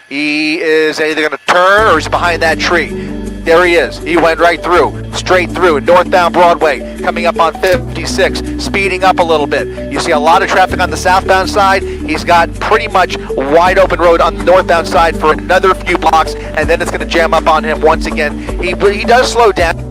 He is either going to turn or he's behind that tree. There he is. He went right through, straight through, northbound Broadway, coming up on 56, speeding up a little bit. You see a lot of traffic on the southbound side. He's got pretty much wide open road on the northbound side for another few blocks, and then it's going to jam up on him once again. He does slow down.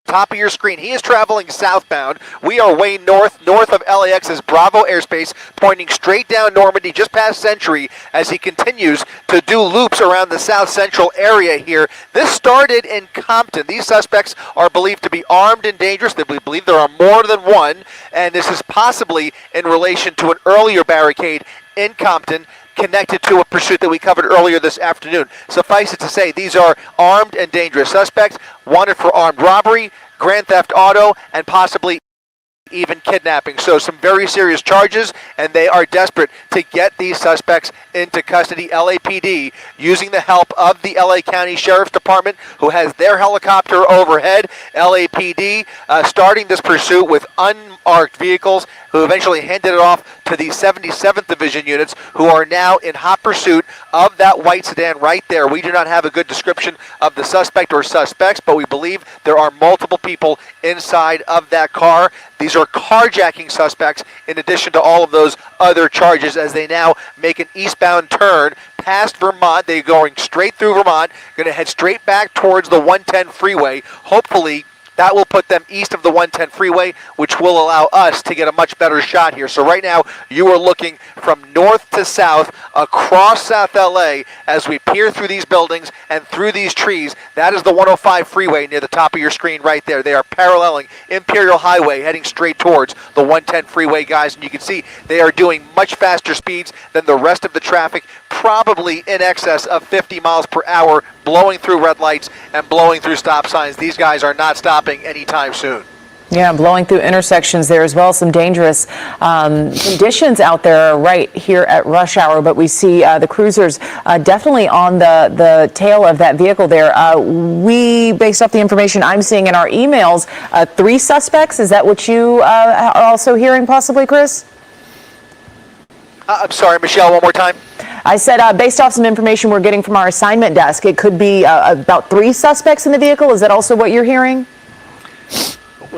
Top of your screen, he is traveling southbound. We are way north of LAX's Bravo airspace, pointing straight down Normandy, just past Century, as he continues to do loops around the south central area here. This started in Compton. These suspects are believed to be armed and dangerous. We believe there are more than one, and this is possibly in relation to an earlier barricade in Compton, connected to a pursuit that we covered earlier this afternoon. Suffice it to say, these are armed and dangerous suspects, wanted for armed robbery, grand theft auto, and possibly even kidnapping. So some very serious charges, and they are desperate to get these suspects into custody. LAPD, using the help of the LA County Sheriff's Department, who has their helicopter overhead. LAPD starting this pursuit with unmarked vehicles, who eventually handed it off to the 77th Division units, who are now in hot pursuit of that white sedan right there. We do not have a good description of the suspect or suspects, but we believe there are multiple people inside of that car. These are carjacking suspects, in addition to all of those other charges, as they now make an eastbound turn past Vermont. They're going straight through Vermont, going to head straight back towards the 110 freeway. Hopefully, that will put them east of the 110 freeway, which will allow us to get a much better shot here. So right now, you are looking from north to south across South LA as we peer through these buildings and through these trees. That is the 105 freeway near the top of your screen right there. They are paralleling Imperial Highway, heading straight towards the 110 freeway, guys. And you can see they are doing much faster speeds than the rest of the traffic, probably in excess of 50 miles per hour, blowing through red lights and blowing through stop signs. These guys are not stopping anytime soon. Yeah, blowing through intersections there as well. Some dangerous conditions out there right here at rush hour, but we see the cruisers definitely on the tail of that vehicle there. Based off the information I'm seeing in our emails, 3 suspects. Is that what you are also hearing possibly, Chris? I'm sorry, Michelle, one more time. I said, based off some information we're getting from our assignment desk, it could be about 3 suspects in the vehicle. Is that also what you're hearing?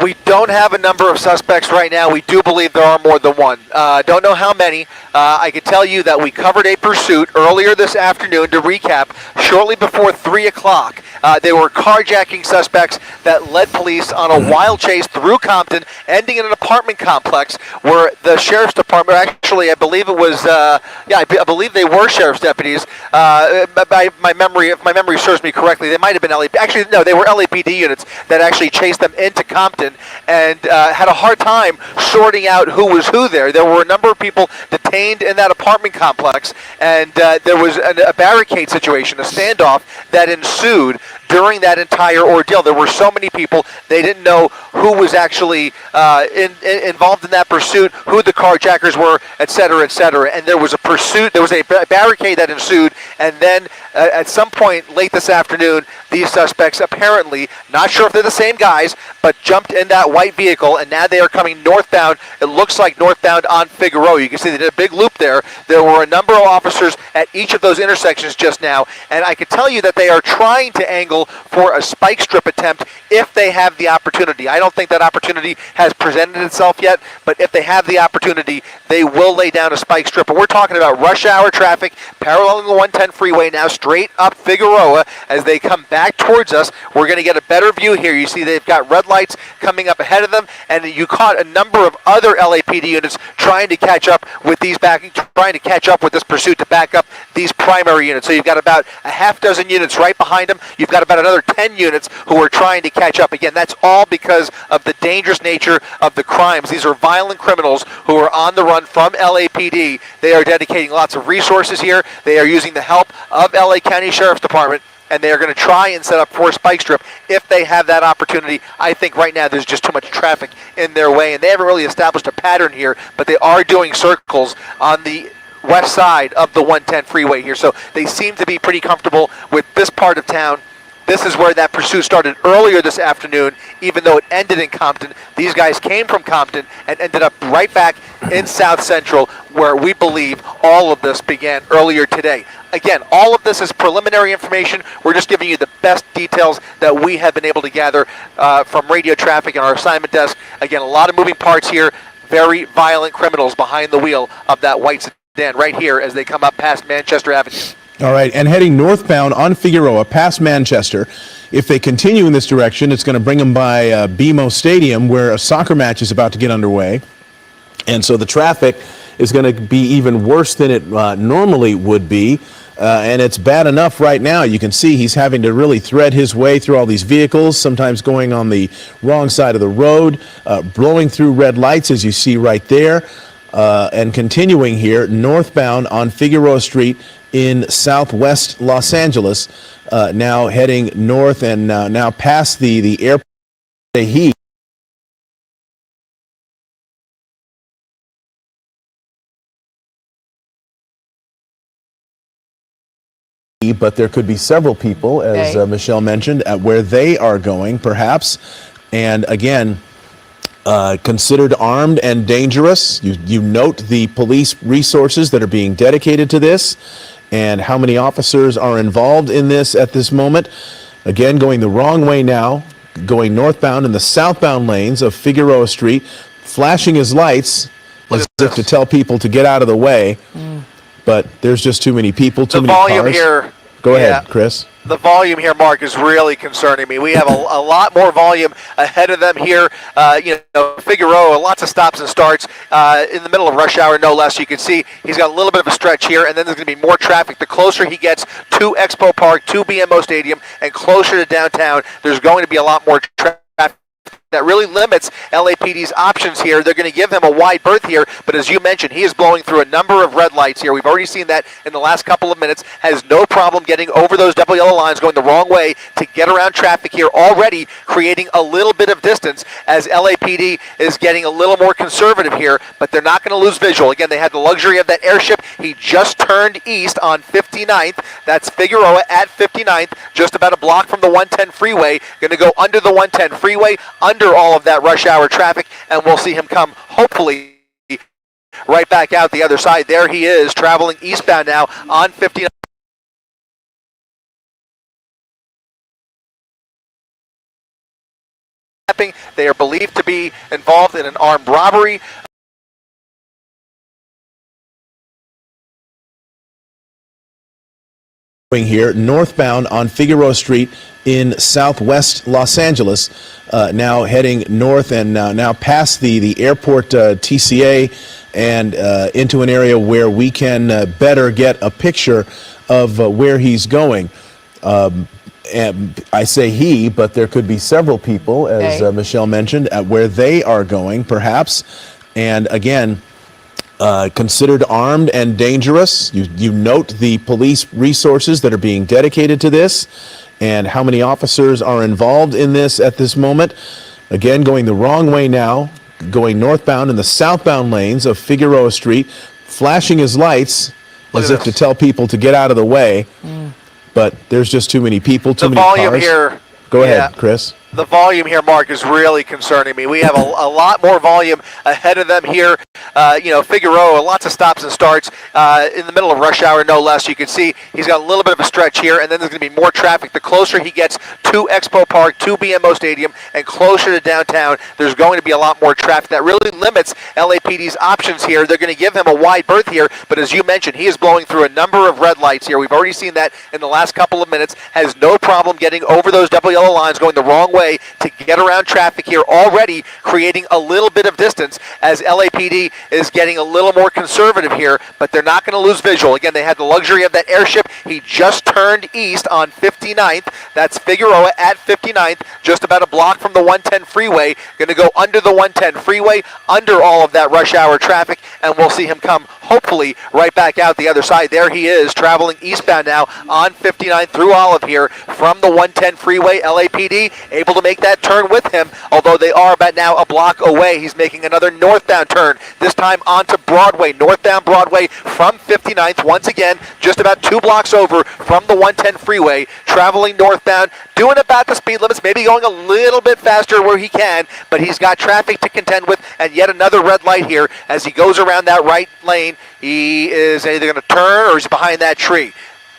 We don't have a number of suspects right now. We do believe there are more than one. Don't know how many. I can tell you that we covered a pursuit earlier this afternoon. To recap, shortly before 3 o'clock, they were carjacking suspects that led police on a wild chase through Compton, ending in an apartment complex where the sheriff's department, actually, I believe it was, I believe they were sheriff's deputies. By my memory, if my memory serves me correctly, they might have been they were LAPD units that actually chased them into Compton and had a hard time sorting out who was who there. There were a number of people detained in that apartment complex, and there was a barricade situation, a standoff that ensued during that entire ordeal. There were so many people, they didn't know who was actually involved in that pursuit, who the carjackers were, et cetera, et cetera. And there was a pursuit, there was a barricade that ensued, and then at some point late this afternoon, these suspects apparently, not sure if they're the same guys, but jumped in that white vehicle, and now they are coming northbound. It looks like northbound on Figueroa. You can see they did a big loop there. There were a number of officers at each of those intersections just now, and I can tell you that they are trying to angle schedule for a spike strip attempt if they have the opportunity. I don't think that opportunity has presented itself yet, but if they have the opportunity, they will lay down a spike strip. And we're talking about rush hour traffic paralleling the 110 freeway now straight up Figueroa as they come back towards us. We're going to get a better view here. You see they've got red lights coming up ahead of them, and you caught a number of other LAPD units trying to catch up with this pursuit to back up these primary units. So you've got about a half dozen units right behind them. You've got about another 10 units who are trying to catch up. Again, that's all because of the dangerous nature of the crimes. These are violent criminals who are on the run from LAPD. They are dedicating lots of resources here. They are using the help of LA County Sheriff's Department, and they are going to try and set up for a spike strip if they have that opportunity. I think right now there's just too much traffic in their way, and they haven't really established a pattern here, but they are doing circles on the west side of the 110 freeway here, so they seem to be pretty comfortable with this part of town. This is where that pursuit started earlier this afternoon, even though it ended in Compton. These guys came from Compton and ended up right back in South Central, where we believe all of this began earlier today. Again, all of this is preliminary information. We're just giving you the best details that we have been able to gather from radio traffic and our assignment desk. Again, a lot of moving parts here. Very violent criminals behind the wheel of that white sedan right here as they come up past Manchester Avenue. All right, and heading northbound on Figueroa past Manchester. If they continue in this direction, it's going to bring them by BMO Stadium, where a soccer match is about to get underway. And so the traffic is going to be even worse than it normally would be. And it's bad enough right now. You can see he's having to really thread his way through all these vehicles, sometimes going on the wrong side of the road, blowing through red lights, as you see right there, and continuing here northbound on Figueroa Street in southwest Los Angeles, now heading north and now past the airport. But there could be several people, as Michelle mentioned, at where they are going, perhaps. And again, considered armed and dangerous. You note the police resources that are being dedicated to this and how many officers are involved in this at this moment. Again, going the wrong way now, going northbound in the southbound lanes of Figueroa Street, flashing his lights as if to tell people to get out of the way. But there's just too many people, too many cars. The volume here. Go ahead, Chris. The volume here, Mark, is really concerning me. We have a lot more volume ahead of them here. Figueroa, lots of stops and starts in the middle of rush hour, no less. You can see he's got a little bit of a stretch here, and then there's going to be more traffic. The closer he gets to Expo Park, to BMO Stadium, and closer to downtown, there's going to be a lot more traffic. That really limits LAPD's options here. They're going to give him a wide berth here, but as you mentioned, he is blowing through a number of red lights here. We've already seen that in the last couple of minutes. Has no problem getting over those double yellow lines, going the wrong way to get around traffic here, already creating a little bit of distance as LAPD is getting a little more conservative here, but they're not going to lose visual. Again, they had the luxury of that airship. He just turned east on 59th. That's Figueroa at 59th, just about a block from the 110 freeway. Going to go under the 110 freeway, under all of that rush hour traffic, and we'll see him come, hopefully, right back out the other side. There he is, traveling eastbound now on 59. They are believed to be involved in an armed robbery. Here northbound on Figueroa Street in southwest Los Angeles, now heading north and now past the airport TCA and into an area where we can better get a picture of where he's going. And I say he, but there could be several people, as Michelle mentioned, at where they are going, perhaps. And again, considered armed and dangerous. You note the police resources that are being dedicated to this and how many officers are involved in this at this moment. Again, going the wrong way now, going northbound in the southbound lanes of Figueroa Street, flashing his lights as if to tell people to get out of the way. But there's just too many people, too many cars. The volume here. Go ahead, Chris. The volume here, Mark, is really concerning me. We have a lot more volume ahead of them here. Figueroa, lots of stops and starts in the middle of rush hour, no less. You can see he's got a little bit of a stretch here, and then there's going to be more traffic. The closer he gets to Expo Park, to BMO Stadium, and closer to downtown, there's going to be a lot more traffic. That really limits LAPD's options here. They're going to give him a wide berth here, but as you mentioned, he is blowing through a number of red lights here. We've already seen that in the last couple of minutes. Has no problem getting over those double yellow lines, going the wrong way to get around traffic here, already creating a little bit of distance as LAPD is getting a little more conservative here, but they're not going to lose visual. Again, they had the luxury of that airship. He just turned east on 59th. That's Figueroa at 59th, just about a block from the 110 freeway. Going to go under the 110 freeway, under all of that rush hour traffic, and we'll see him come hopefully right back out the other side. There he is, traveling eastbound now on 59 through Olive here from the 110 freeway. LAPD able to make that turn with him, although they are about now a block away. He's making another northbound turn, this time onto Broadway, northbound Broadway from 59th, once again, just about 2 blocks over from the 110 freeway, traveling northbound, doing about the speed limits, maybe going a little bit faster where he can, but he's got traffic to contend with, and yet another red light here as he goes around that right lane. He is either going to turn or he's behind that tree.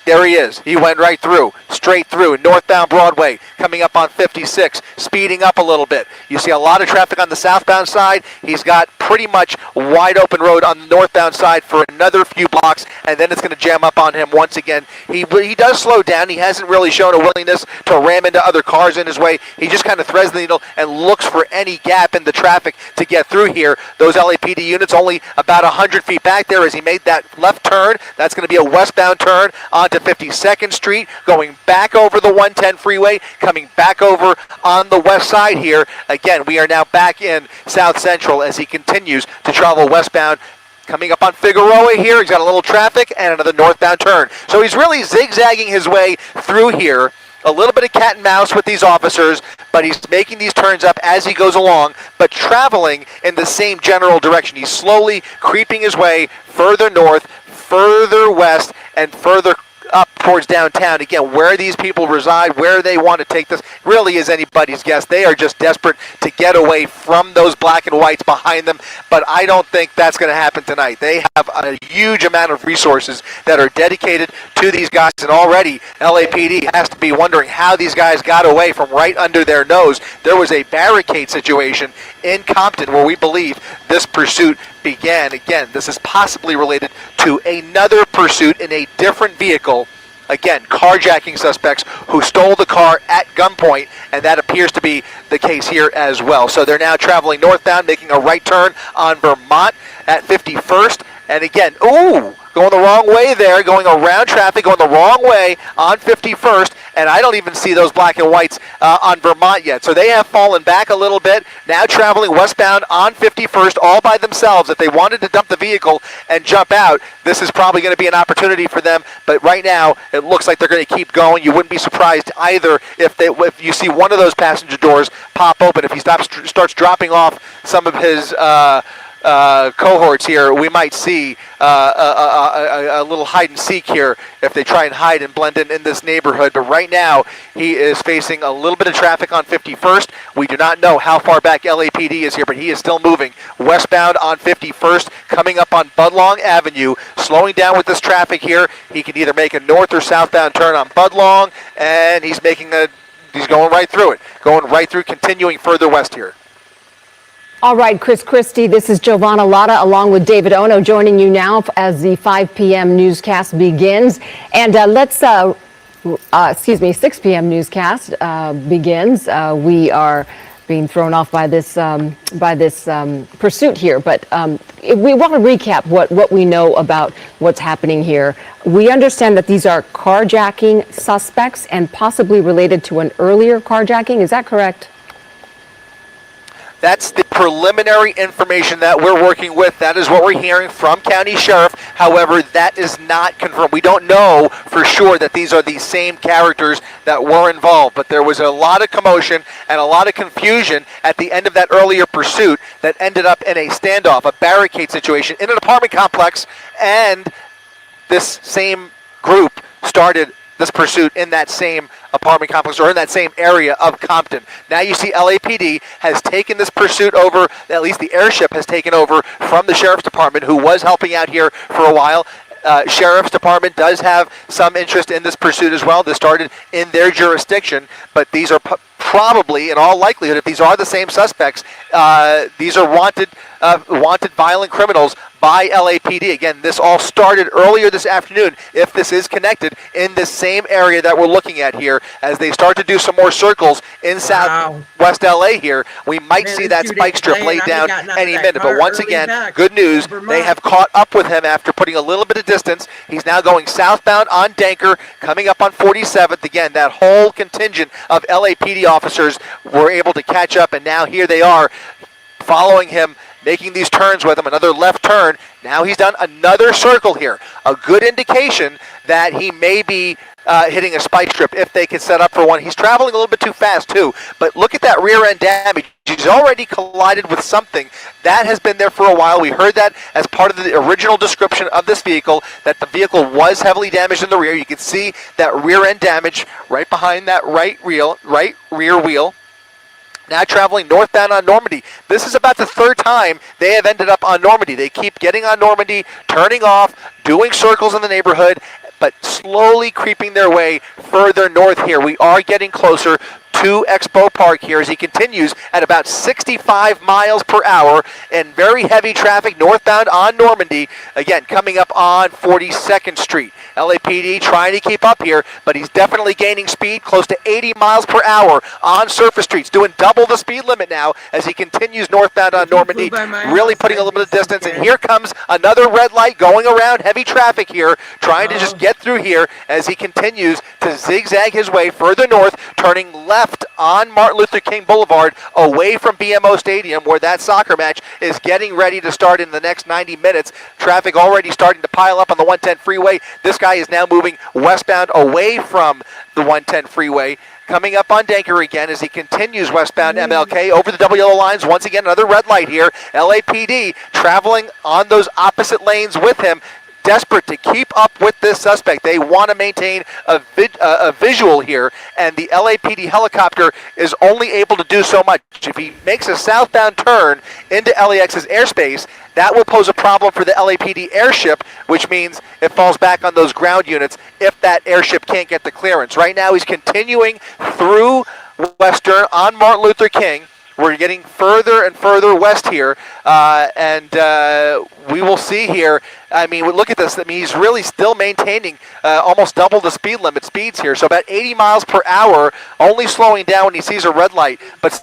There he is. He went right through, straight through, northbound Broadway, coming up on 56, speeding up a little bit. You see a lot of traffic on the southbound side. He's got pretty much wide open road on the northbound side for another few blocks, and then it's going to jam up on him once again. He does slow down. He hasn't really shown a willingness to ram into other cars in his way. He just kind of threads the needle and looks for any gap in the traffic to get through here. Those LAPD units only about 100 feet back there as he made that left turn. That's going to be a westbound turn onto 52nd Street, going back over the 110 freeway, coming back over on the west side here. Again, we are now back in South Central as he continues to travel westbound. Coming up on Figueroa here, he's got a little traffic and another northbound turn. So he's really zigzagging his way through here. A little bit of cat and mouse with these officers, but he's making these turns up as he goes along, but traveling in the same general direction. He's slowly creeping his way further north, further west, and further up towards downtown. Again, where these people reside, where they want to take this, really is anybody's guess. They are just desperate to get away from those black and whites behind them, but I don't think that's going to happen tonight. They have a huge amount of resources that are dedicated to these guys, and already LAPD has to be wondering how these guys got away from right under their nose. There was a barricade situation in Compton where we believe this pursuit began. Again, this is possibly related to another pursuit in a different vehicle. Again, carjacking suspects who stole the car at gunpoint, and that appears to be the case here as well. So they're now traveling northbound, making a right turn on Vermont at 51st. And again, going the wrong way there, going around traffic, going the wrong way on 51st, and I don't even see those black and whites on Vermont yet. So they have fallen back a little bit, now traveling westbound on 51st all by themselves. If they wanted to dump the vehicle and jump out, this is probably going to be an opportunity for them, but right now it looks like they're going to keep going. You wouldn't be surprised either if you see one of those passenger doors pop open. If he starts dropping off some of his cohorts here, we might see a little hide and seek here if they try and hide and blend in this neighborhood. But right now, he is facing a little bit of traffic on 51st. We do not know how far back LAPD is here, but he is still moving westbound on 51st, coming up on Budlong Avenue, slowing down with this traffic here. He can either make a north or southbound turn on Budlong, and he's going right through it, going right through, continuing further west here. All right, Chris Christie, this is Giovanna Lotta along with David Ono joining you now as the 5 p.m. newscast begins. And 6 p.m. newscast begins. We are being thrown off by this pursuit here, but we want to recap what we know about what's happening here. We understand that these are carjacking suspects and possibly related to an earlier carjacking. Is that correct? That's the preliminary information that we're working with. That is what we're hearing from County Sheriff. However, that is not confirmed. We don't know for sure that these are the same characters that were involved, but there was a lot of commotion and a lot of confusion at the end of that earlier pursuit that ended up in a standoff, a barricade situation in an apartment complex, and this same group started this pursuit in that same apartment complex or in that same area of Compton. Now you see LAPD has taken this pursuit over, at least the airship has taken over from the Sheriff's Department, who was helping out here for a while. Sheriff's Department does have some interest in this pursuit as well. This started in their jurisdiction, but these are probably, in all likelihood, if these are the same suspects, these are wanted violent criminals by LAPD. Again, this all started earlier this afternoon, if this is connected, in this same area that we're looking at here. As they start to do some more circles in southwest LA here, we might see that spike strip laid down any minute. But once again, good news, they have caught up with him after putting a little bit of distance. He's now going southbound on Danker, coming up on 47th. Again, that whole contingent of LAPD officers were able to catch up, and now here they are following him, making these turns with him, another left turn. Now he's done another circle here. A good indication that he may be hitting a spike strip if they can set up for one. He's traveling a little bit too fast too, but look at that rear end damage. He's already collided with something that has been there for a while. We heard that as part of the original description of this vehicle, that the vehicle was heavily damaged in the rear. You can see that rear end damage right behind that right rear wheel. Now traveling northbound on Normandy. This is about the third time they have ended up on Normandy. They keep getting on Normandy, turning off, doing circles in the neighborhood, but slowly creeping their way further north here. We are getting closer to Expo Park here as he continues at about 65 miles per hour and very heavy traffic northbound on Normandy. Again, coming up on 42nd Street. LAPD trying to keep up here, but he's definitely gaining speed, close to 80 miles per hour on surface streets, doing double the speed limit now as he continues northbound on Normandy, really putting a little bit of distance. And here comes another red light going around heavy traffic here, trying to just get through here as he continues to zigzag his way further north, turning left on Martin Luther King Boulevard away from BMO Stadium, where that soccer match is getting ready to start in the next 90 minutes. Traffic already starting to pile up on the 110 freeway. This guy is now moving westbound away from the 110 freeway. Coming up on Danker again as he continues westbound MLK over the double yellow lines. Once again, another red light here. LAPD traveling on those opposite lanes with him, desperate to keep up with this suspect. They want to maintain a visual here, and the LAPD helicopter is only able to do so much. If he makes a southbound turn into LAX's airspace, that will pose a problem for the LAPD airship, which means it falls back on those ground units if that airship can't get the clearance. Right now, he's continuing through Western on Martin Luther King. We're getting further and further west here, and we will see here. I mean, look at this. I mean, he's really still maintaining almost double the speed limit speeds here. So about 80 miles per hour, only slowing down when he sees a red light, but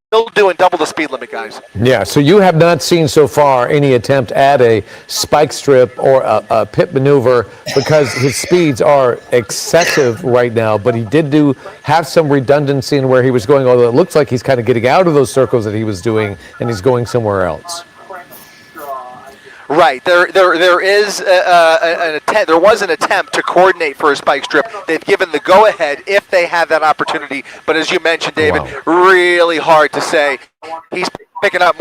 still doing double the speed limit, guys. Yeah, so you have not seen so far any attempt at a spike strip or a pit maneuver because his speeds are excessive right now, but he did have some redundancy in where he was going, although it looks like he's kind of getting out of those circles that he was doing and he's going somewhere else. Right. There is an attempt. There was an attempt to coordinate for a spike strip. They've given the go-ahead if they have that opportunity. But as you mentioned, David, really hard to say. He's picking up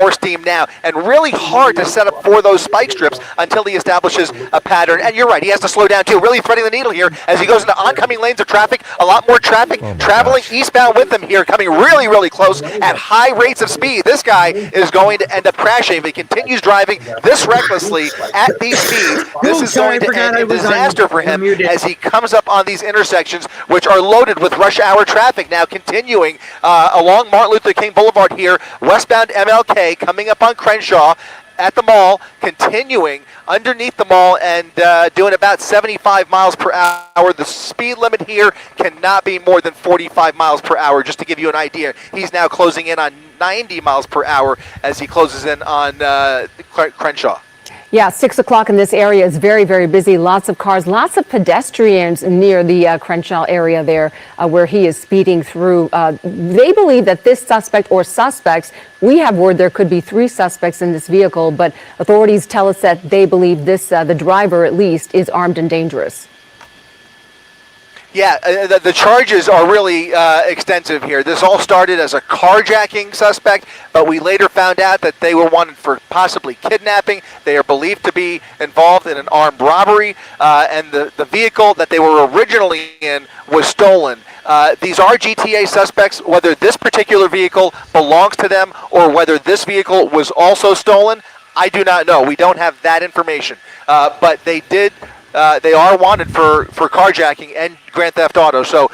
more steam now, and really hard to set up for those spike strips until he establishes a pattern. And you're right, he has to slow down too, really threading the needle here as he goes into oncoming lanes of traffic. A lot more traffic traveling eastbound with him here, coming really, really close at high rates of speed. This guy is going to end up crashing if he continues driving this recklessly at these speeds. This is going to end in disaster for him as he comes up on these intersections, which are loaded with rush hour traffic. Now continuing along Martin Luther King Boulevard here, westbound MLK, coming up on Crenshaw at the mall, continuing underneath the mall and doing about 75 miles per hour. The speed limit here cannot be more than 45 miles per hour, just to give you an idea. He's now closing in on 90 miles per hour as he closes in on Crenshaw. Yeah, 6 o'clock in this area is very, very busy. Lots of cars, lots of pedestrians near the Crenshaw area there where he is speeding through. They believe that this suspect or suspects, we have word there could be 3 suspects in this vehicle, but authorities tell us that they believe this, the driver at least, is armed and dangerous. Yeah, the charges are really extensive here. This all started as a carjacking suspect, but we later found out that they were wanted for possibly kidnapping. They are believed to be involved in an armed robbery, and the vehicle that they were originally in was stolen. These are GTA suspects. Whether this particular vehicle belongs to them or whether this vehicle was also stolen, I do not know. We don't have that information. But they did. They are wanted for carjacking and grand theft auto. So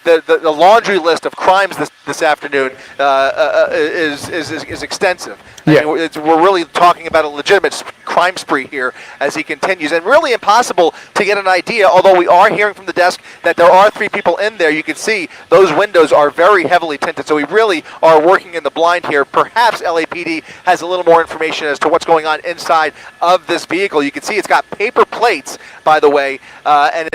the laundry list of crimes this afternoon is extensive. Yeah. I mean, we're really talking about a legitimate crime spree here as he continues, and really impossible to get an idea. Although we are hearing from the desk that there are 3 people in there, you can see those windows are very heavily tinted. So we really are working in the blind here. Perhaps LAPD has a little more information as to what's going on inside of this vehicle. You can see it's got paper plates, by the way, and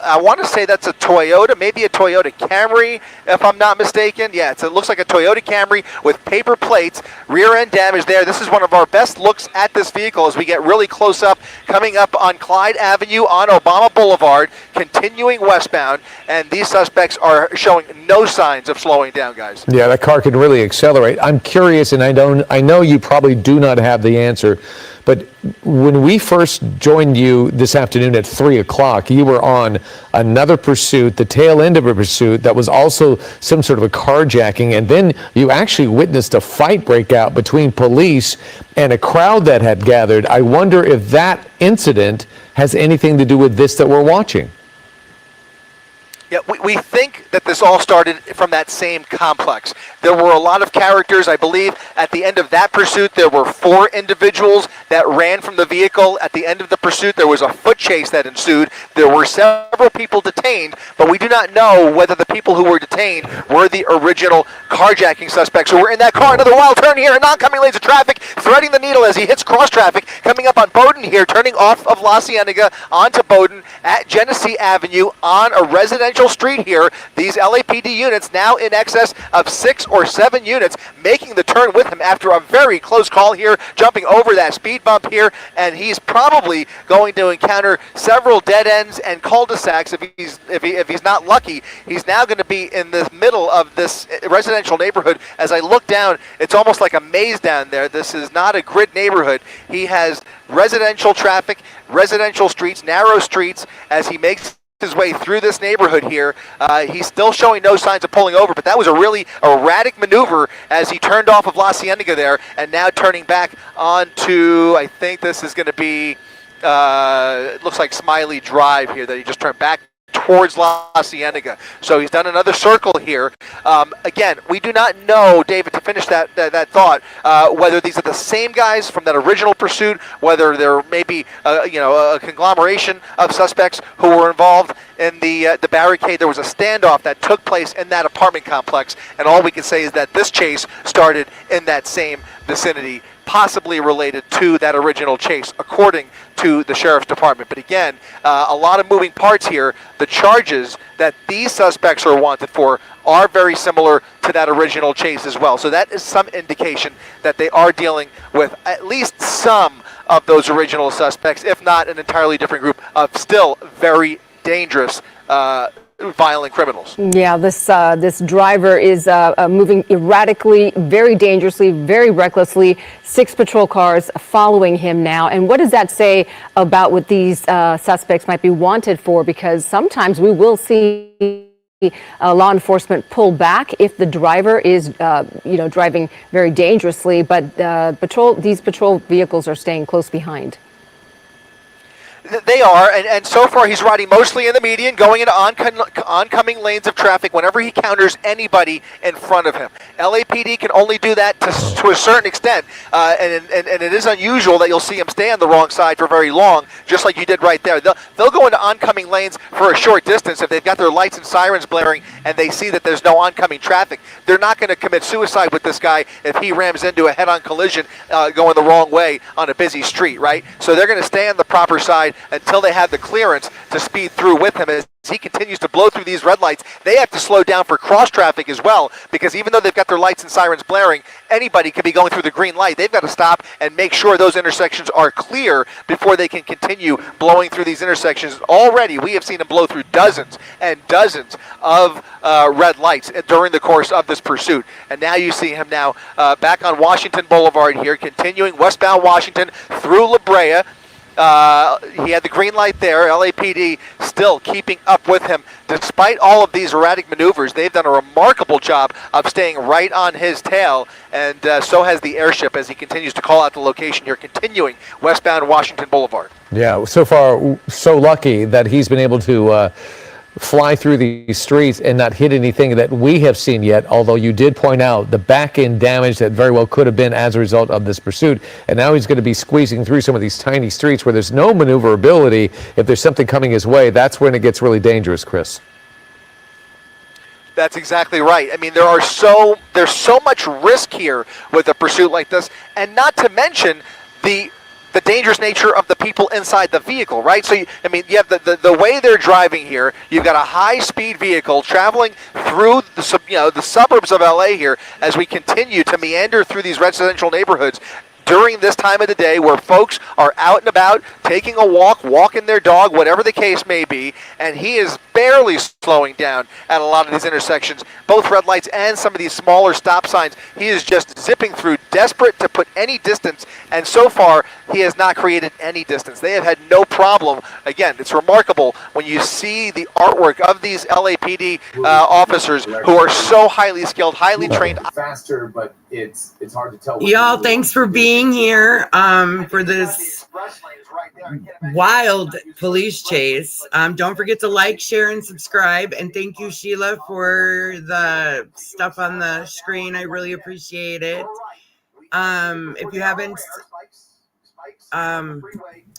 I want to say that's a Toyota, maybe a Toyota Camry, if I'm not mistaken. Yeah, it looks like a Toyota Camry with paper plates, rear end damage there. This is one of our best looks at this vehicle as we get really close up, coming up on Clyde Avenue on Obama Boulevard, continuing westbound, and these suspects are showing no signs of slowing down, guys. Yeah, that car can really accelerate. I'm curious, and I know you probably do not have the answer, but when we first joined you this afternoon at 3 o'clock, you were on another pursuit, the tail end of a pursuit that was also some sort of a carjacking, and then you actually witnessed a fight break out between police and a crowd that had gathered. I wonder if that incident has anything to do with this that we're watching. Yeah, we think that this all started from that same complex. There were a lot of characters. I believe at the end of that pursuit, there were 4 individuals that ran from the vehicle. At the end of the pursuit, there was a foot chase that ensued. There were several people detained, but we do not know whether the people who were detained were the original carjacking suspects who were in that car. Another wild turn here in oncoming lanes of traffic, threading the needle as he hits cross traffic, coming up on Bowdoin here, turning off of La Cienega onto Bowdoin at Genesee Avenue on a residential street here. These LAPD units now in excess of 6 or 7 units making the turn with him after a very close call here, jumping over that speed bump here, and he's probably going to encounter several dead ends and cul-de-sacs if he's not lucky. He's now going to be in the middle of this residential neighborhood. As I look down, it's almost like a maze down there. This is not a grid neighborhood. He has residential traffic, residential streets, narrow streets as he makes his way through this neighborhood here. He's still showing no signs of pulling over, but that was a really erratic maneuver as he turned off of La Cienega there and now turning back onto, I think this is going to be, it looks like Smiley Drive here that he just turned back towards La Cienega. So he's done another circle here. Again, we do not know, David, to finish that thought, whether these are the same guys from that original pursuit, whether there may be a conglomeration of suspects who were involved in the barricade. There was a standoff that took place in that apartment complex, and all we can say is that this chase started in that same vicinity, possibly related to that original chase, according to the sheriff's department. But again, a lot of moving parts here. The charges that these suspects are wanted for are very similar to that original chase as well. So that is some indication that they are dealing with at least some of those original suspects, if not an entirely different group of still very dangerous violent criminals. Yeah, this driver is moving erratically, very dangerously, very recklessly. 6 patrol cars following him now. And what does that say about what these suspects might be wanted for? Because sometimes we will see law enforcement pull back if the driver is, driving very dangerously. But these patrol vehicles are staying close behind. They are, and so far he's riding mostly in the median, going into oncoming lanes of traffic whenever he counters anybody in front of him. LAPD can only do that to a certain extent, and it is unusual that you'll see him stay on the wrong side for very long, just like you did right there. They'll go into oncoming lanes for a short distance if they've got their lights and sirens blaring and they see that there's no oncoming traffic. They're not going to commit suicide with this guy if he rams into a head-on collision going the wrong way on a busy street, right? So they're going to stay on the proper side until they have the clearance to speed through with him as he continues to blow through these red lights, they have to slow down for cross traffic as well, because even though they've got their lights and sirens blaring, anybody could be going through the green light. They've got to stop and make sure those intersections are clear before they can continue blowing through these intersections. Already, we have seen him blow through dozens and dozens of red lights during the course of this pursuit. And now you see him now back on Washington Boulevard here, continuing westbound Washington through La Brea. He had the green light there. LAPD still keeping up with him. Despite all of these erratic maneuvers, they've done a remarkable job of staying right on his tail, and so has the airship as he continues to call out the location here, continuing westbound Washington Boulevard. Yeah, so far, so lucky that he's been able to fly through these streets and not hit anything that we have seen yet, although you did point out the back-end damage that very well could have been as a result of this pursuit. And now he's going to be squeezing through some of these tiny streets where there's no maneuverability. If there's something coming his way, that's when it gets really dangerous, Chris. That's exactly right. I mean, there's so much risk here with a pursuit like this, and not to mention the dangerous nature of the people inside the vehicle, right? So, you have the way they're driving here. You've got a high-speed vehicle traveling through the suburbs of LA here as we continue to meander through these residential neighborhoods during this time of the day where folks are out and about, taking a walk, walking their dog, whatever the case may be, and he is barely slowing down at a lot of these intersections, both red lights and some of these smaller stop signs. He is just zipping through, desperate to put any distance, and so far he has not created any distance. They have had no problem. Again, it's remarkable when you see the artwork of these LAPD officers who are so highly skilled, highly trained. Faster, but it's hard to tell. Y'all, thanks for being here for this wild police chase. Don't forget to like, share, and subscribe. And thank you, Sheila, for the stuff on the screen. I really appreciate it. If you haven't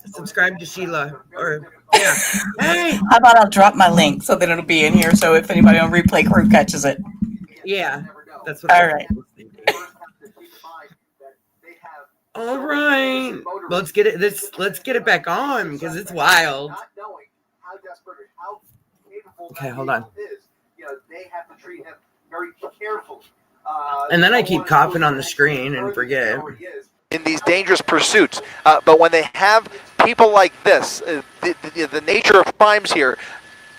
subscribed to Sheila, or yeah, hey, how about I'll drop my link so that it'll be in here, so if anybody on replay crew catches it. yeah, that's what. All right. All right, let's get it. Let's get it back on because it's wild. Okay, hold on. And then I keep coughing on the screen and forget. In these dangerous pursuits, but when they have people like this, the nature of crimes here,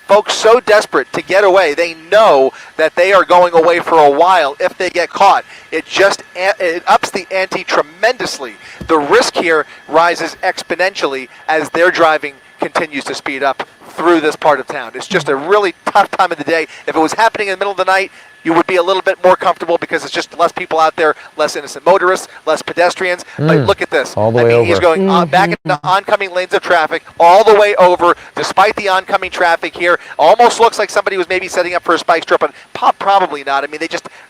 folks so desperate to get away, they know that they are going away for a while if they get caught. It ups the ante tremendously. The risk here rises exponentially as their driving continues to speed up through this part of town. It's just a really tough time of the day. If it was happening in the middle of the night, you would be a little bit more comfortable because it's just less people out there, less innocent motorists, less pedestrians. Like, look at this. All the way over. He's going back into oncoming lanes of traffic all the way over, despite the oncoming traffic here. Almost looks like somebody was maybe setting up for a spike strip, but probably not. I mean,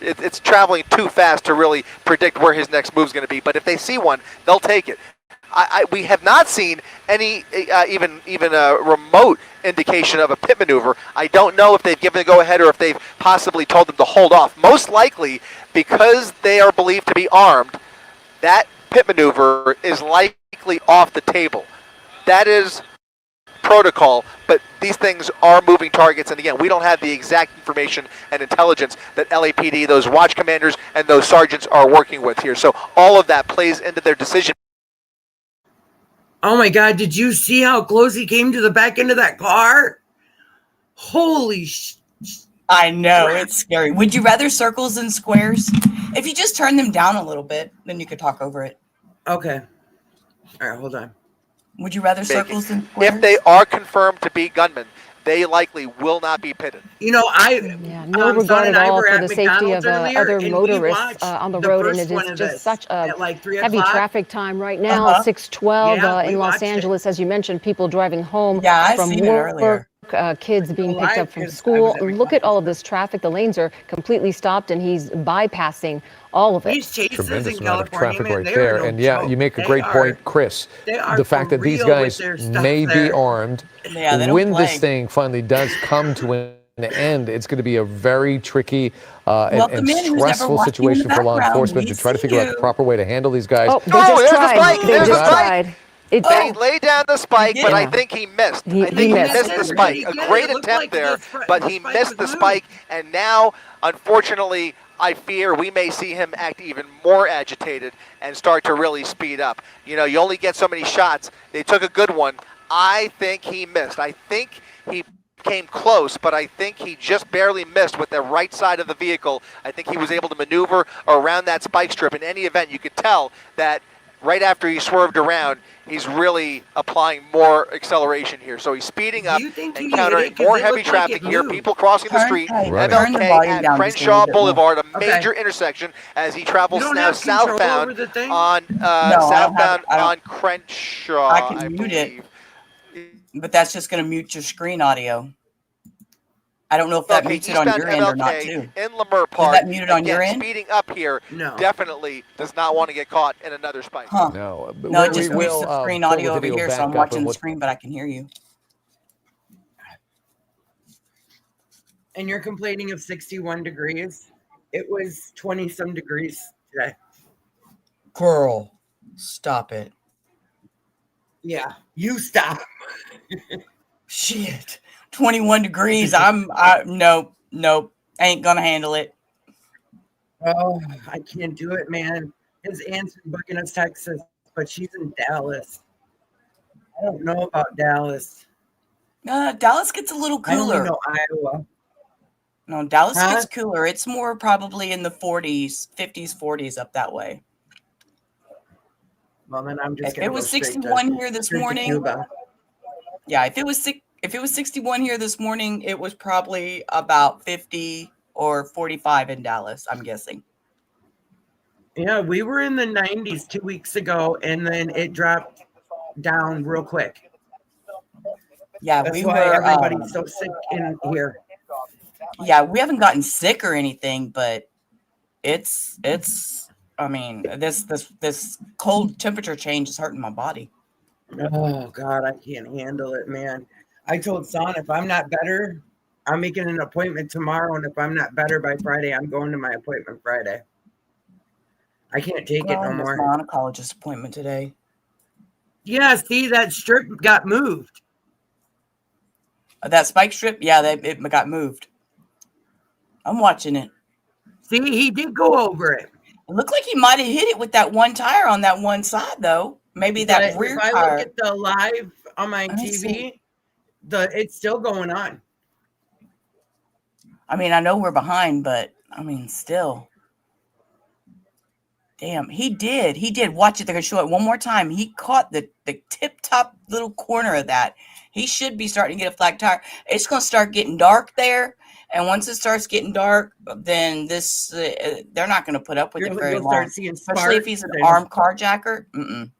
it's traveling too fast to really predict where his next move is going to be. But if they see one, they'll take it. We have not seen any even a remote indication of a pit maneuver. I don't know if they've given the go-ahead or if they've possibly told them to hold off. Most likely, because they are believed to be armed, that pit maneuver is likely off the table. That is protocol, but these things are moving targets, and again, we don't have the exact information and intelligence that LAPD, those watch commanders, and those sergeants are working with here. So all of that plays into their decision. Oh my God, did you see how close he came to the back end of that car? Holy I know, it's scary. Would you rather circles than squares? If you just turn them down a little bit, then you could talk over it. Okay. All right, hold on. Would you rather circles than squares? If they are confirmed to be gunmen, they likely will not be pitted. You know, no regard at all for the safety of other and motorists on the road, and it is just such a heavy traffic time right now. 6:12 in Los Angeles, as you mentioned, people driving home from work. Kids being picked up from school. Look at all of this traffic. The lanes are completely stopped, and he's bypassing all of it. Tremendous amount of traffic right there. And yeah, you make a great point, Chris. The fact that these guys may be armed, when this thing finally does come to an end, it's going to be a very tricky and stressful situation for law enforcement to try to figure out the proper way to handle these guys. Oh, they just tried. It, He laid down the spike, He but I did. think he missed. He I think he missed missed it. the spike. A great attempt there, but he missed the spike. And now, unfortunately, I fear we may see him act even more agitated and start to really speed up. You know, you only get so many shots. They took a good one. I think he missed. I think he came close, but I think he just barely missed with the right side of the vehicle. I think he was able to maneuver around that spike strip. In any event, you could tell that right after he swerved around, he's really applying more acceleration here. So he's speeding up, you think he encountering hit it? 'Cause more it heavy looked like traffic it here, moved. people crossing the Turn- street, hey, Right. turn the MLK volume at down just a Crenshaw little bit more. Boulevard, a Okay. major intersection as he travels You don't now have control southbound over the thing? on No, I don't have southbound it. I don't- on Crenshaw, I can I mute it. believe. But that's just going to mute your screen audio. I don't know if that Okay, mutes it on eastbound your end or not, MLK too. in Lamar Is Park. that muted on your Again, end? speeding up here No. definitely does not want to get caught in another spike. Huh. No, but No, we it just mutes will the screen pull audio the over video here, so back I'm up watching and the we'll- screen, but I can hear you. And you're complaining of 61 degrees. It was 20 some degrees today. Girl, stop it. Yeah, you stop. Shit. 21 degrees. Nope. Ain't gonna handle it. Oh, I can't do it, man. His aunt's in Buckingham, Texas, but she's in Dallas. I don't know about Dallas. Dallas gets a little I only cooler. know Iowa. No, Dallas Huh? gets cooler. It's more probably in the 40s, 50s, 40s up that way. Well, then I'm just If gonna it was go straight 61 here this straight to morning, Cuba. yeah, if it was 61 here this morning, it was probably about 50 or 45 in Dallas, I'm guessing. Yeah, we were in the 90s 2 weeks ago, and then it dropped down real quick. Yeah, That's we why were everybody's so sick in here. yeah, we haven't gotten sick or anything, but it's I mean, this cold temperature change is hurting my body. Oh God, I can't handle it, man. I told Son if I'm not better, I'm making an appointment tomorrow, and if I'm not better by Friday, I'm going to my appointment Friday. I can't take it Girl, no I missed more. my oncologist appointment today. Yeah, see, that strip got moved. That spike strip, yeah, it got moved. I'm watching it. See, he did go over it. It looked like he might have hit it with that one tire on that one side, though. Maybe that But rear if I tire. look at the live on my Let me see. TV, it's still going on. I mean, I know we're behind, but I mean, still. Damn, he did. Watch it. They're going to show it one more time. He caught the tip top little corner of that. He should be starting to get a flat tire. It's going to start getting dark there. And once it starts getting dark, then they're not going to put up with it very You'll long. start seeing Especially if sparks he's an and- armed carjacker. Mm-mm.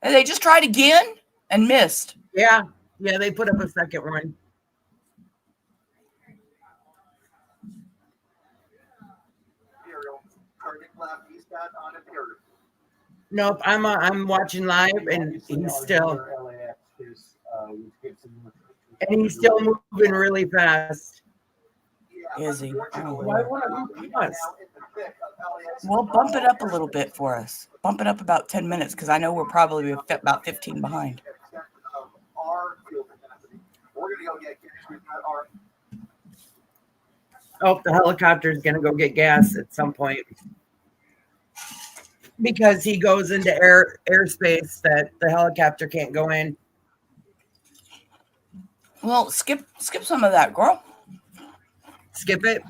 And they just tried again and missed. Yeah, they put up a second one. Nope, I'm watching live, and he's still moving really fast. Is he? Oh, Why won't it move fast? well, bump it up a little bit for us. Bump it up about 10 minutes because I know we're probably about 15 behind. Oh, the helicopter's gonna go get gas at some point because he goes into airspace that the helicopter can't go in. Well, skip some of that, girl. Skip it.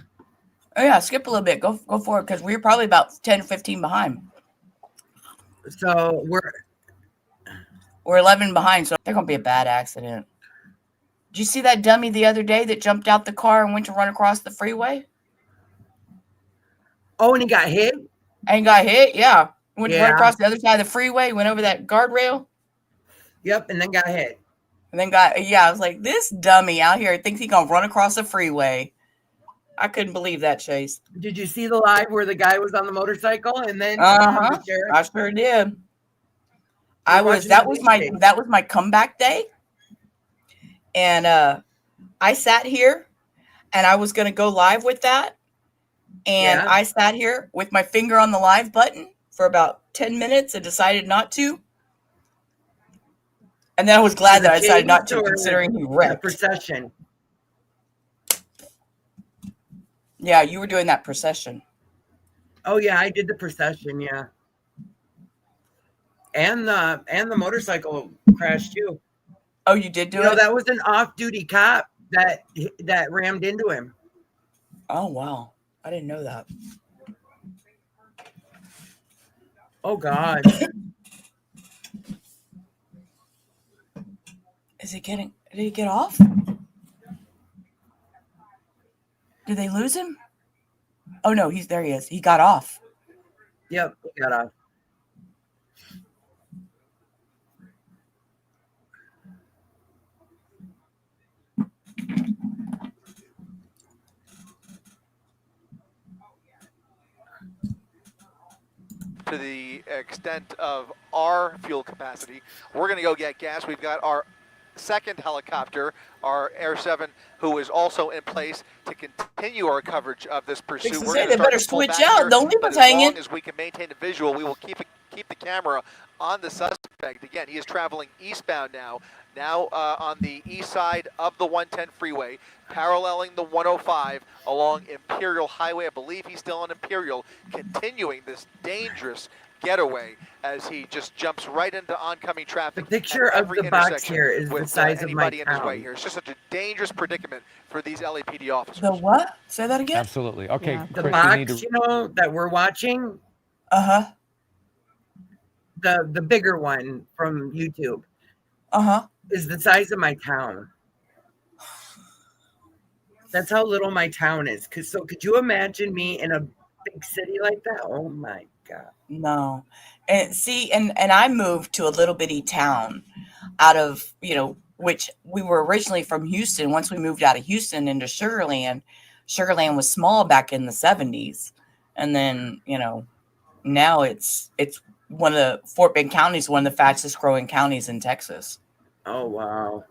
Oh yeah, skip a little bit. Go for it because we're probably about 10 or 15 behind. So We're 11 behind, so they're gonna be a bad accident. Did you see that dummy the other day that jumped out the car and went to run across the freeway and he got hit. and got hit? Yeah, went to run Yeah. across the other side of the freeway, went over that guardrail, Yep, and then got hit. and then I was like, this dummy out here thinks he gonna run across the freeway. I couldn't believe that, Chase. Did you see the live where the guy was on the motorcycle and then I sure did. That was my comeback day. And I sat here and I was going to go live with that. And Yeah. I sat here with my finger on the live button for about 10 minutes and decided not to. And then I was glad that I decided not to, considering he The wrecked. procession. Yeah, you were doing that procession. Oh yeah, I did the procession, yeah. And the motorcycle crash too. Oh, you did do You know, it? that was an off-duty cop that rammed into him. Oh, wow. I didn't know that. Oh God. Did he get off? Did they lose him? Oh no, there he is. He got off. Yep, he got off. To the extent of our fuel capacity, we're going to go get gas. We've got our second helicopter, our Air 7, who is also in place to continue our coverage of this pursuit. Fix to We're say, going they to start better to pull switch back out. here, Don't leave but us as long hanging. as we can maintain the visual, we will keep the camera on the suspect. Again, he is traveling eastbound now on the east side of the 110 freeway, paralleling the 105 along Imperial Highway. I believe he's still on Imperial, continuing this dangerous getaway as he just jumps right into oncoming traffic. The picture at of every the box intersection here is the with size of my anybody in his way town. here. It's just such a dangerous predicament for these LAPD officers. The what? Say that again? Absolutely. Okay, Yeah. The Chris, box, we need to. you know, that we're watching, Uh-huh. the bigger one from YouTube, Uh-huh. is the size of my town. That's how little my town is. So could you imagine me in a big city like that? Oh my God. No. And see, and I moved to a little bitty town out of, which we were originally from Houston. Once we moved out of Houston into Sugarland was small back in the 70s. And then, now it's one of the Fort Bend County is one of the fastest growing counties in Texas. Oh wow.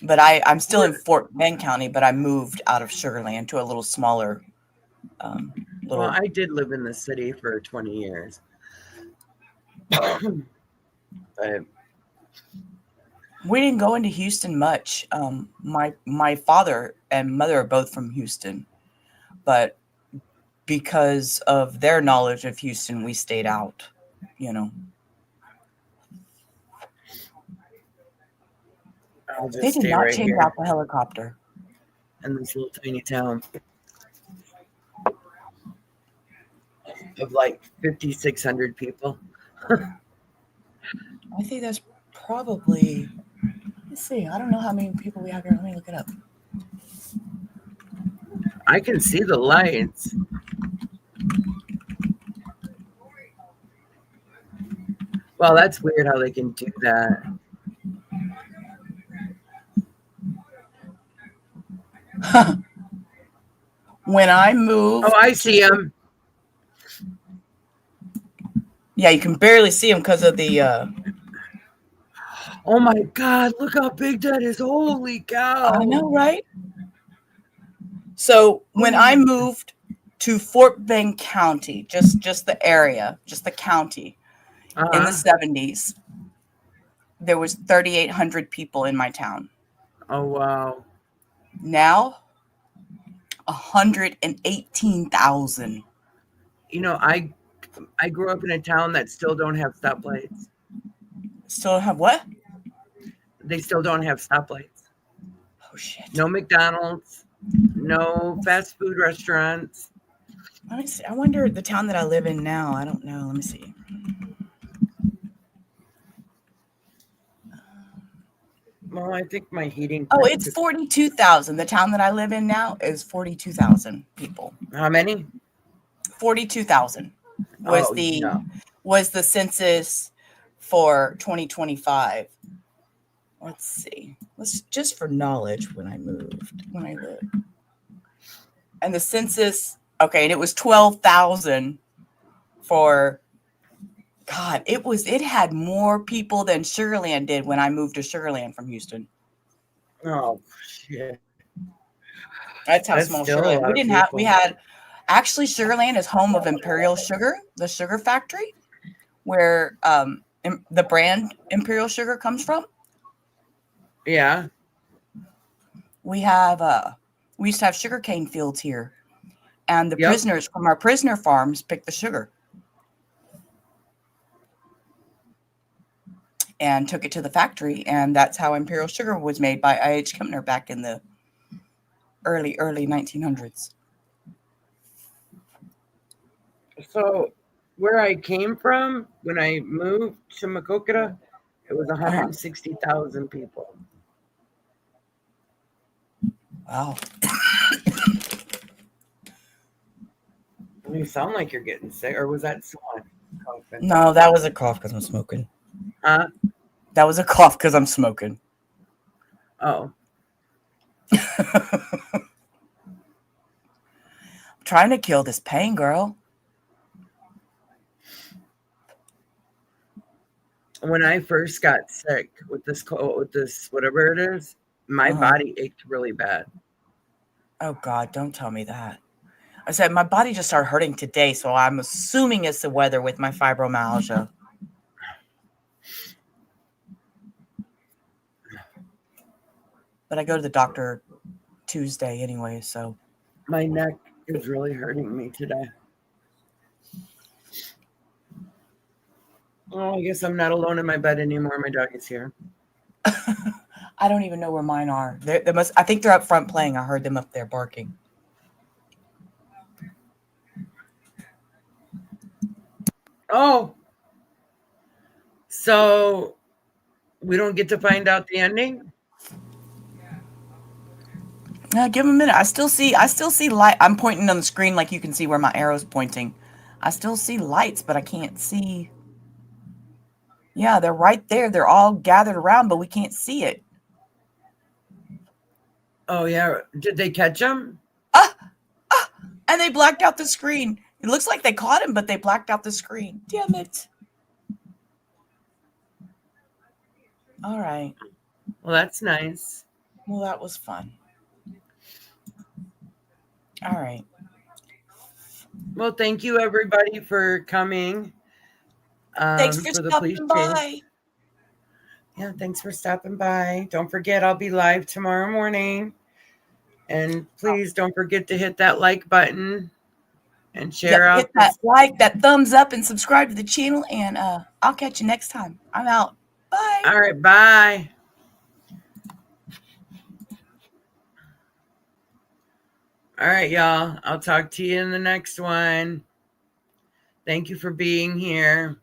But I'm still in Fort Bend County, but I moved out of Sugarland to a little smaller. Well, I did live in the city for 20 years. But we didn't go into Houston much. My father and mother are both from Houston, but because of their knowledge of Houston, we stayed out. I'll just They did stay not right change here out the helicopter. in this little tiny town of like 5,600 people. I think that's probably. Let's see. I don't know how many people we have here. Let me look it up. I can see the lights. Well, that's weird how they can do that. When I moved. Oh, I see them. Yeah, you can barely see them because of the. Oh my God! Look how big that is! Holy cow! I know, right? So when I moved to Fort Bend County, just the area, just the county, in the 70s, there was 3,800 people in my town. Oh wow! Now, 118,000. You know, I grew up in a town that still don't have stoplights. Still have what? They still don't have stoplights. Oh shit! No McDonald's, no fast food restaurants. Let me see. I wonder the town that I live in now. I don't know. Let me see. Well, I think my heating. Oh, it's 42,000. The town that I live in now is 42,000 people. How many? 42,000 was the census for 2025. Let's see. Let's just for knowledge when I lived. And the census, okay, and it was 12,000 for God, it had more people than Sugarland did when I moved to Sugarland from Houston. Oh shit! That's how That's small still a Sugarland. lot We of didn't have. We people. had actually Sugarland is home of Imperial Sugar, the sugar factory, where the brand Imperial Sugar comes from. Yeah. We used to have sugarcane fields here, and the Yep. prisoners from our prisoner farms picked the sugar and took it to the factory, and that's how Imperial Sugar was made by I.H. Kempner back in the early 1900s. So where I came from when I moved to Makokata, it was 160,000 people. Wow. You sound like you're getting sick, or was that someone coughing? No, that was a cough because I'm smoking. Huh? That was a cough because I'm smoking. Oh. Trying to kill this pain, girl. When I first got sick with this cold, with this whatever it is, my body ached really bad. Oh God, don't tell me that. I said my body just started hurting today, so I'm assuming it's the weather with my fibromyalgia. But I go to the doctor Tuesday anyway, so. My neck is really hurting me today. Oh, I guess I'm not alone in my bed anymore. My dog is here. I don't even know where mine are. They must. I think they're up front playing. I heard them up there barking. Oh, so we don't get to find out the ending? Yeah, give them a minute. I still see light. I'm pointing on the screen like you can see where my arrow's pointing. I still see lights, but I can't see. Yeah, they're right there. They're all gathered around, but we can't see it. Oh, yeah. Did they catch him? And they blacked out the screen. It looks like they caught him, but they blacked out the screen. Damn it. All right. Well, that's nice. Well, that was fun. All right. Well, thank you, everybody, for coming. Thanks for the police stopping chase. by. Yeah, thanks for stopping by. Don't forget, I'll be live tomorrow morning. And please don't forget to hit that like button and share out Hit this. that like, that thumbs up, and subscribe to the channel. And I'll catch you next time. I'm out. Bye. All right, bye. All right, y'all. I'll talk to you in the next one. Thank you for being here.